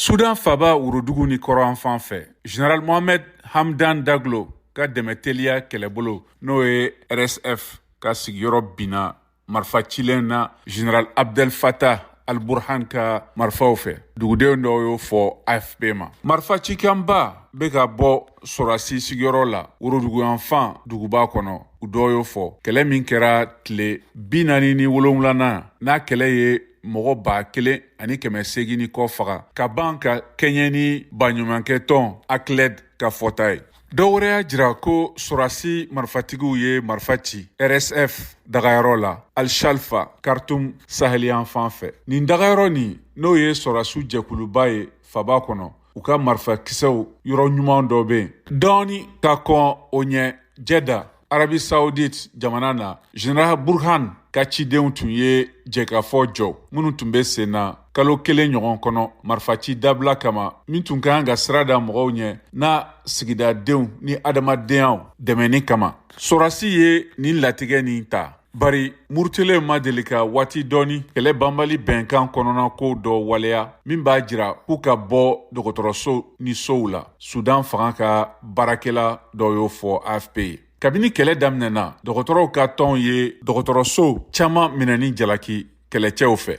Sudan faba worodugu ni kɔrɔn fan fɛ General Mohamed Hamdan Daglo ka dɛmɛteliya kɛlɛbolo n'o ye RSF ka sigiyɔrɔ binna marifa cilen na General Abdel Fattah al-Burhan ka marifaw fɛ. Dugudenw dɔw y'o fɔ AFP ma. Marifa cikanba bɛ ka bɔ Sorasi sigiyɔrɔ la worodugu yanfan duguba kɔnɔ. U dɔw y'o fɔ. Kɛlɛ min kɛra tile 47 n'a kɛlɛ ye mɔgɔ 1,800 kɔ faga ka ban ka kɛɲɛ ni baɲumankɛ tɔn ACLED ka fɔta ye. Dɔwɛrɛ y'a jira ko Sorasi marifatigiw ye marifa ci RSF dagayɔrɔ la Al-Shalfa Khartoum Sahel fan fɛ. Nin dagayɔrɔ nin n'o ye Sorasiw jɛkuluba ye faba kɔnɔ u ka marifa kisɛw yɔrɔ ɲuman dɔ bɛ yen. Dɔɔni ka kɔn o ɲɛ Jeddah Arabie Saoudite jamana na General Burhan ka cidenw tun ye jɛkafɔ jɔ minnu tun bɛ sen na kalo 1 ɲɔgɔn kɔnɔ marifaci dabila kama min tun kan ka sira da mɔgɔw ɲɛ n'a sigidadenw ni adamadenyaw dɛmɛni kama. Sorasi ye nin latigɛ nin ta bari murutelen ma deli ka waati dɔɔni kɛlɛ banbali bɛnkan kɔnɔna ko dɔ waleya min b'a jira k'u ka bɔ dɔgɔtɔrɔso ni sow la. Sudan fanga ka baarakɛla dɔ y'o fɔ AFP ye. Kabini kɛlɛ daminɛna dɔgɔtɔrɔw ka tɔn ye dɔgɔtɔrɔso caman minɛni jalaki kɛlɛcɛw fɛ.